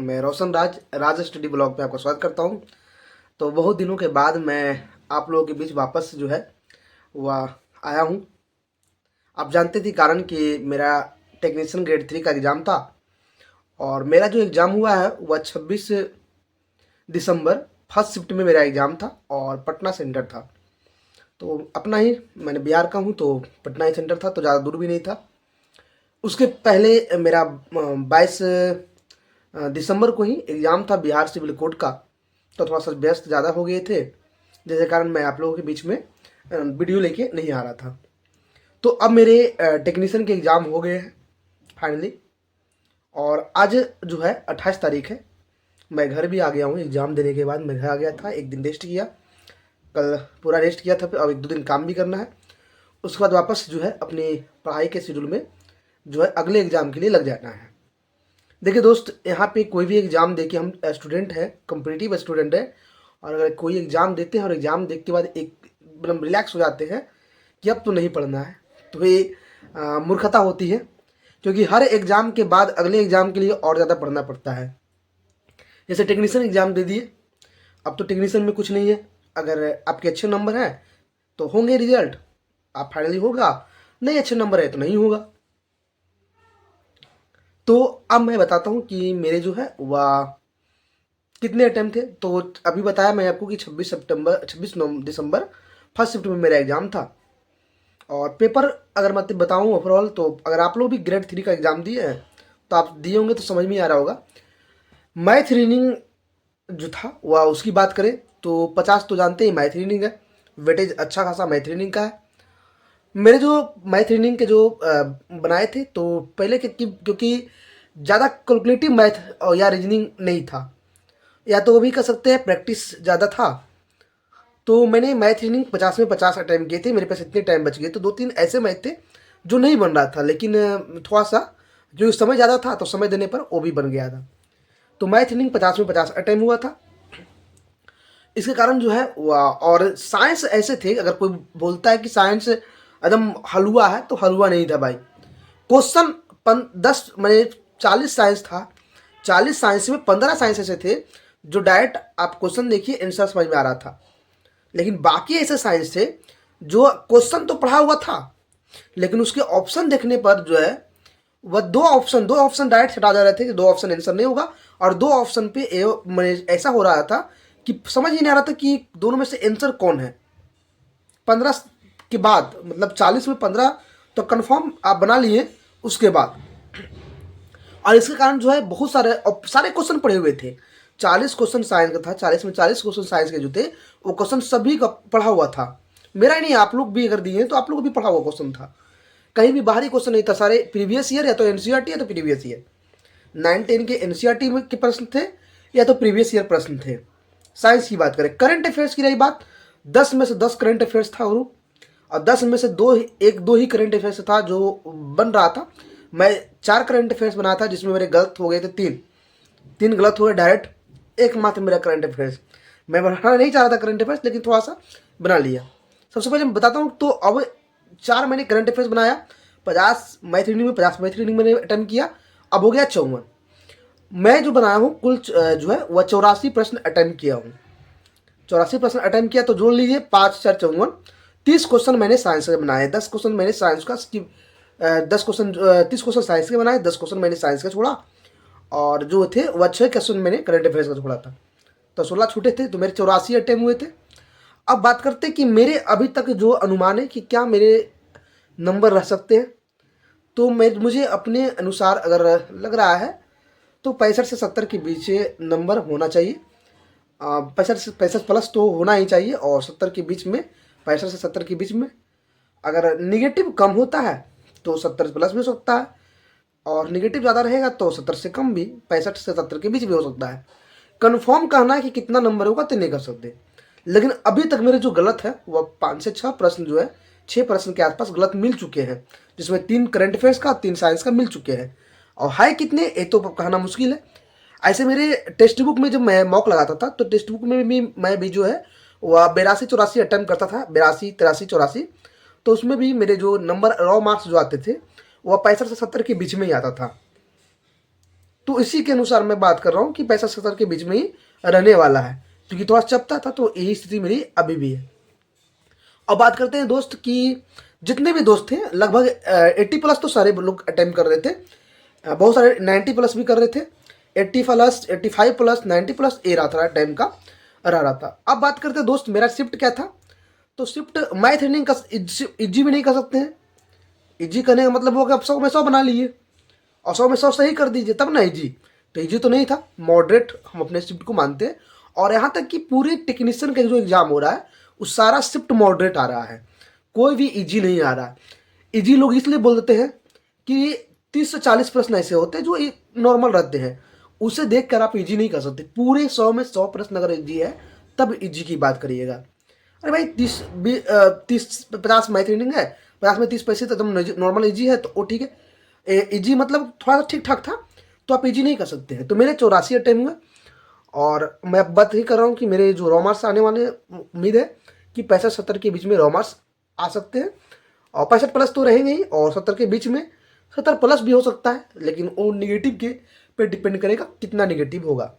मैं रोशन राज राज study blog पे आपका स्वागत करता हूँ। तो बहुत दिनों के बाद मैं आप लोगों के बीच वापस जो है वह आया हूँ। आप जानते थे कारण कि मेरा टेक्नीशियन ग्रेड 3 का एग्ज़ाम था और मेरा जो एग्ज़ाम हुआ है वह 26 दिसंबर फर्स्ट शिफ्ट में मेरा एग्ज़ाम था और पटना सेंटर था। तो अपना ही मैंने बिहार का हूँ तो पटना ही सेंटर था, तो ज़्यादा दूर भी नहीं था। उसके पहले मेरा 22 दिसंबर को ही एग्ज़ाम था बिहार सिविल कोड का, तो थोड़ा सा व्यस्त ज़्यादा हो गए थे, जिसके कारण मैं आप लोगों के बीच में वीडियो लेके नहीं आ रहा था। तो अब मेरे टेक्नीशियन के एग्ज़ाम हो गए हैं फाइनली, और आज जो है 28 तारीख है। मैं घर भी आ गया हूँ। एग्ज़ाम देने के बाद मैं घर आ गया था, एक दिन रेस्ट किया, कल पूरा रेस्ट किया था, फिर अब 1-2 दिन काम भी करना है। उसके बाद वापस जो है अपनी पढ़ाई के शेड्यूल में जो है अगले एग्ज़ाम के लिए लग जाना है। देखिए दोस्त, यहाँ पे कोई भी एग्ज़ाम दे के हम स्टूडेंट हैं, कॉम्पिटिटिव स्टूडेंट है, और अगर कोई एग्ज़ाम देते हैं और एग्ज़ाम देने के बाद एक एकदम रिलैक्स हो जाते हैं कि अब तो नहीं पढ़ना है, तो ये मूर्खता होती है, क्योंकि हर एग्ज़ाम के बाद अगले एग्ज़ाम के लिए और ज़्यादा पढ़ना पड़ता है। जैसे टेक्नीशियन एग्ज़ाम दे दिए, अब तो टेक्नीशियन में कुछ नहीं है, अगर आपके अच्छे नंबर हैं तो होंगे रिजल्ट, आप फाइनली होगा, नहीं अच्छे नंबर है तो नहीं होगा। तो अब मैं बताता हूँ कि मेरे जो है वह कितने अटैम्प्ट थे। तो अभी बताया मैं आपको कि 26 दिसंबर फर्स्ट शिफ्ट में मेरा एग्ज़ाम था, और पेपर अगर मैं बताऊँ ओवरऑल, तो अगर आप लोग भी ग्रेड 3 का एग्ज़ाम दिए हैं तो आप दिए होंगे तो समझ में आ रहा होगा। मैथ रीजनिंग जो था वह उसकी बात करें तो 50 तो जानते ही मैथ रीजनिंग है, वेटेज अच्छा खासा मैथ रीजनिंग का है। मेरे जो मैथ रीजनिंग के जो बनाए थे, तो पहले के क्योंकि ज़्यादा कैलकुलेटिव मैथ या रीजनिंग नहीं था, या तो वो भी कर सकते हैं प्रैक्टिस ज़्यादा था, तो मैंने मैथ रीजनिंग 50 में 50 अटैम्प्ट किए थे। मेरे पास इतने टाइम बच गए, तो 2-3 ऐसे मैथ थे जो नहीं बन रहा था, लेकिन थोड़ा सा जो समय ज़्यादा था तो समय देने पर वो भी बन गया था। तो मैथ रीजनिंग 50 में 50 अटैम्प्ट हुआ था। इसके कारण जो है और साइंस ऐसे थे, अगर कोई बोलता है कि साइंस एकदम हलवा है, तो हलवा नहीं था भाई। क्वेश्चन 10 मैंने 40 साइंस था, 40 साइंस में 15 साइंस ऐसे थे जो डायरेक्ट आप क्वेश्चन देखिए आंसर समझ में आ रहा था, लेकिन बाकी ऐसे साइंस थे जो क्वेश्चन तो पढ़ा हुआ था, लेकिन उसके ऑप्शन देखने पर जो है वह दो ऑप्शन डायरेक्ट हटा जा रहे थे कि 2 ऑप्शन आंसर नहीं होगा, और 2 ऑप्शन पे ऐसा हो रहा था कि समझ ही नहीं आ रहा था कि दोनों में से आंसर कौन है। 15 के बाद मतलब 40 में 15 तो कंफर्म आप बना लिए उसके बाद। और इसके कारण जो है बहुत सारे क्वेश्चन पड़े हुए थे। 40 क्वेश्चन साइंस का था, 40 में 40 क्वेश्चन साइंस के जो थे वो क्वेश्चन सभी का पढ़ा हुआ था। मेरा ही नहीं, आप लोग भी अगर दिए हैं तो आप लोग को भी पढ़ा हुआ क्वेश्चन था, कहीं भी बाहरी क्वेश्चन नहीं था, सारे प्रीवियस ईयर या तो एनसीईआरटी या तो प्रीवियस ईयर। 9-10 के एनसीईआरटी में के प्रश्न थे या तो प्रीवियस ईयर प्रश्न थे। साइंस की बात करें, करंट अफेयर्स की रही बात, 10 में से 10 करंट अफेयर्स था, और 10 में से 1-2 ही करंट अफेयर्स था जो बन रहा था। मैं 4 करंट अफेयर्स बनाया था, जिसमें मेरे गलत हो गए थे 3 गलत हो गए डायरेक्ट। एकमात्र मेरा करंट अफेयर्स, मैं बनाना नहीं चाह रहा था करंट अफेयर्स, लेकिन थोड़ा सा बना लिया। सबसे पहले मैं बताता हूँ, तो अब 4 मैंने करंट अफेयर्स बनाया, 50 मैथ रीडिंग में 50 मैथ रीडिंग मैंने अटेम्प्ट किया, अब हो गया 54। मैं जो बनाया हूँ कुल जो है वह 84 प्रश्न अटेम्प्ट किया हूँ। 84 प्रश्न अटेम्प्ट किया, तो जोड़ लीजिए 5-4-54, 30 क्वेश्चन मैंने साइंस के बनाए, 10 क्वेश्चन मैंने साइंस का स्किप, 30 क्वेश्चन साइंस के बनाए, 10 क्वेश्चन मैंने साइंस का छोड़ा, और जो थे वह 6 क्वेश्चन मैंने करंट अफेयर्स का छोड़ा था, तो 16 छूटे थे, तो मेरे 84 अटेम्प्ट हुए थे। अब बात करते हैं कि मेरे अभी तक जो अनुमान है कि क्या मेरे नंबर रह सकते हैं, तो मुझे अपने अनुसार अगर लग रहा है तो 65 से 70 के बीच नंबर होना चाहिए। 65 प्लस तो होना ही चाहिए, और 70 के बीच में, 65 से 70 के बीच में। अगर निगेटिव कम होता है तो 70 प्लस भी हो सकता है, और निगेटिव ज़्यादा रहेगा तो 70 से कम भी, 65 से 70 के बीच भी हो सकता है। कन्फर्म कहना है कि कितना नंबर होगा तो नहीं कर सकते, लेकिन अभी तक मेरे जो गलत है वह 5 से 6 प्रश्न जो है, 6 प्रश्न के आसपास गलत मिल चुके हैं, जिसमें 3 करंट अफेयर्स का 3 साइंस का मिल चुके हैं, और है कितने ये तो कहना मुश्किल है। ऐसे मेरे टेक्स्ट बुक में जब मैं मॉक लगाता था, तो टेक्स्ट बुक में भी मैं भी जो है वह 82-84 अटैम्प्ट करता था, 82-83-84, तो उसमें भी मेरे जो नंबर रॉ मार्क्स जो आते थे वह 65 से 70 के बीच में ही आता था। तो इसी के अनुसार मैं बात कर रहा हूँ कि 65-70 के बीच में ही रहने वाला है, क्योंकि थोड़ा चपता था, तो यही स्थिति मेरी अभी भी है। अब बात करते हैं दोस्त कि जितने भी दोस्त थे लगभग 80 प्लस तो सारे लोग अटेम्प्ट कर रहे थे, बहुत सारे 90 प्लस भी कर रहे थे, 80 प्लस 85 प्लस 90 प्लस ए रहा था टाइम का रहा था। अब बात करते हैं दोस्त मेरा शिफ्ट क्या था। तो शिफ्ट मैथ रीडिंग का इजी भी नहीं कर सकते हैं। इजी करने का मतलब होगा आप 100 में 100 बना लीजिए और 100 में 100 सही कर दीजिए तब ना इजी। तो इजी तो नहीं था, मॉडरेट हम अपने शिफ्ट को मानते हैं। और यहाँ तक कि पूरे टेक्नीशियन का जो एग्जाम हो रहा है वो सारा शिफ्ट मॉडरेट आ रहा है, कोई भी इजी नहीं आ रहा। इजी लोग इसलिए बोल देते हैं कि 30 से 40 प्रश्न ऐसे होते हैं जो नॉर्मल रहते हैं, उसे देख कर आप इजी नहीं कर सकते। पूरे 100 में 100 प्रश्न अगर इजी है तब इजी की बात करिएगा। अरे भाई 50 मैथ रीडिंग है, 50 में 30 पैसे तो एकदम नॉर्मल इजी है, तो वो ठीक है। इजी मतलब थोड़ा सा ठीक ठाक था, तो आप इजी नहीं कर सकते हैं। तो मेरे 84 अटेम्प्ट हुए और मैं अब बात ही कर रहा हूँ कि मेरे जो रॉ मार्क्स आने वाले, उम्मीद है कि 65-70 के बीच में रॉ मार्क्स आ सकते हैं। और 65 प्लस तो रहेंगे ही, और 70 के बीच में 70 प्लस भी हो सकता है, लेकिन वो निगेटिव के पे डिपेंड करेगा कितना निगेटिव होगा।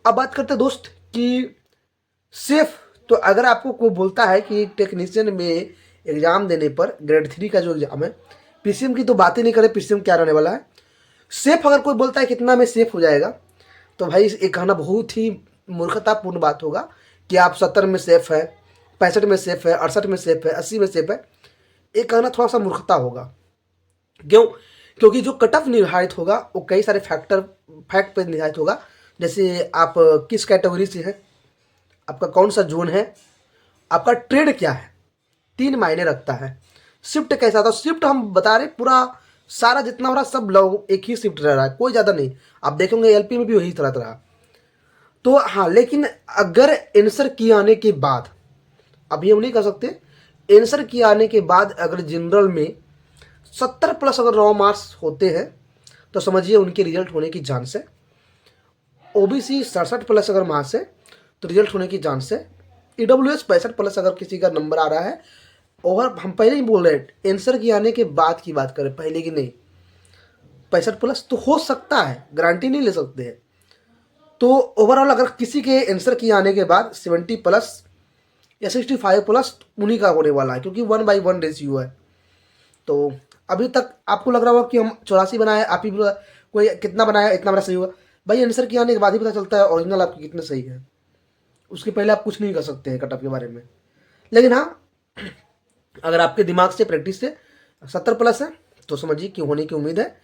अब बात करते हैं दोस्त कि सेफ, तो अगर आपको कोई बोलता है कि टेक्नीशियन में एग्ज़ाम देने पर ग्रेड 3 का जो एग्ज़ाम है, पीसीएम की तो बात ही नहीं करें, पीसीएम क्या रहने वाला है। सेफ अगर कोई बोलता है कितना में सेफ हो जाएगा, तो भाई ये कहना बहुत ही मूर्खतापूर्ण बात होगा कि आप 70 में सेफ है, 65 में सेफ है, 68 में सेफ है, 80 में सेफ है। ये कहना थोड़ा सा मूर्खता होगा। क्यों? क्योंकि जो कट ऑफ निर्धारित होगा वो कई सारे फैक्ट पे निर्धारित होगा। जैसे आप किस कैटेगरी से हैं, आपका कौन सा जोन है, आपका ट्रेड क्या है, 3 मायने रखता है। शिफ्ट कैसा था, शिफ्ट हम बता रहे पूरा सारा जितना हो रहा सब लोग एक ही शिफ्ट रह रहा है, कोई ज़्यादा नहीं। आप देखेंगे एलपी में भी वही तरह रहा। तो हाँ, लेकिन अगर आंसर की आने के बाद, अभी हम नहीं कर सकते, आंसर की आने के बाद अगर जनरल में 70 प्लस अगर रॉ मार्क्स होते हैं तो समझिए उनके रिजल्ट होने की चांस है। ओबीसी 67 प्लस अगर मार्क्स है तो रिजल्ट होने की चांस है। ईडब्ल्यूएस 65 प्लस अगर किसी का नंबर आ रहा है, ओवर हम पहले ही बोल रहे हैं आंसर की आने के बाद की बात करें, पहले की नहीं। 65 प्लस तो हो सकता है, गारंटी नहीं ले सकते हैं। तो ओवरऑल अगर किसी के आंसर की आने के बाद 70 प्लस या 65 प्लस उन्हीं का होने वाला है, क्योंकि 1/1 रेशियो है। तो अभी तक आपको लग रहा होगा कि हम 84 बनाए, आप ही कोई कितना बनाया इतना बड़ा सही होगा। भाई आंसर की आने के बाद ही पता चलता है ओरिजिनल आपकी कितने सही है, उसके पहले आप कुछ नहीं कर सकते हैं कटअप के बारे में। लेकिन हाँ, अगर आपके दिमाग से प्रैक्टिस से 70 प्लस है तो समझिए कि होने की उम्मीद है,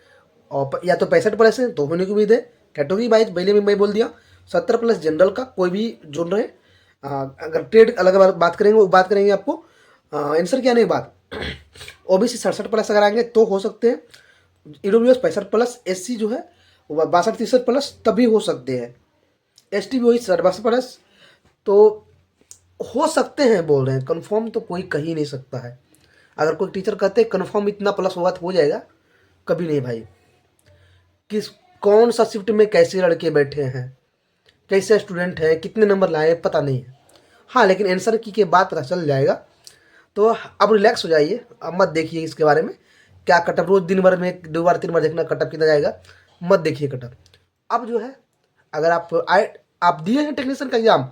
और या तो 65 प्लस है तो होने की उम्मीद है। कैटेगरी वाइज पहले में मैं बोल दिया 70 प्लस जनरल का कोई भी जोन रहे। अगर ट्रेड अलग बात करेंगे, वो बात करेंगे आपको आंसर के आने के बाद। ओबीसी 67 प्लस अगर आएंगे तो हो सकते हैं, ईडब्ल्यूएस 65 प्लस, एससी जो है वो 62-63 प्लस तभी हो सकते हैं, एसटी भी वही 62 प्लस। तो हो सकते हैं बोल रहे हैं, कन्फर्म तो कोई कह ही नहीं सकता है। अगर कोई टीचर कहते हैं कन्फर्म इतना प्लस होगा तो हो जाएगा, कभी नहीं भाई। किस कौन सा शिफ्ट में कैसे लड़के बैठे हैं, कैसे स्टूडेंट हैं, कितने नंबर लाए पता नहीं है। हाँ, लेकिन आंसर की के बाद पता चल जाएगा। तो अब रिलैक्स हो जाइए, अब मत देखिए इसके बारे में क्या कटअप, रोज़ दिन भर में 2 बार 3 बार देखना कटअप कितना जाएगा, मत देखिए कटअप। अब जो है, अगर आप दिए हैं टेक्नीशियन का एग्ज़ाम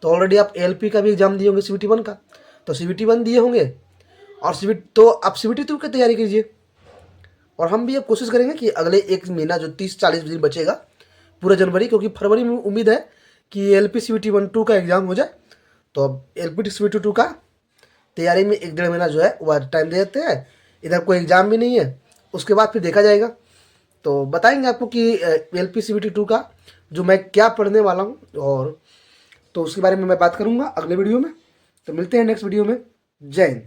तो ऑलरेडी आप एलपी का भी एग्ज़ाम दिए होंगे, CBT 1 का, तो CBT 1 दिए होंगे और तो आप CBT 2 की तैयारी कीजिए। और हम भी अब कोशिश करेंगे कि अगले एक महीना जो 30-40 दिन बचेगा पूरा जनवरी, क्योंकि फरवरी में उम्मीद है कि एलपी CBT 1-2 का एग्ज़ाम हो जाए। तो अब एलपी CBT 2 का तैयारी में 1-1.5 महीना जो है वह टाइम दे देते हैं। इधर कोई एग्ज़ाम भी नहीं है, उसके बाद फिर देखा जाएगा। तो बताएंगे आपको कि एलपी CBT 2 का जो मैं क्या पढ़ने वाला हूँ, और तो उसके बारे में मैं बात करूँगा अगले वीडियो में। तो मिलते हैं नेक्स्ट वीडियो में। जय हिंद।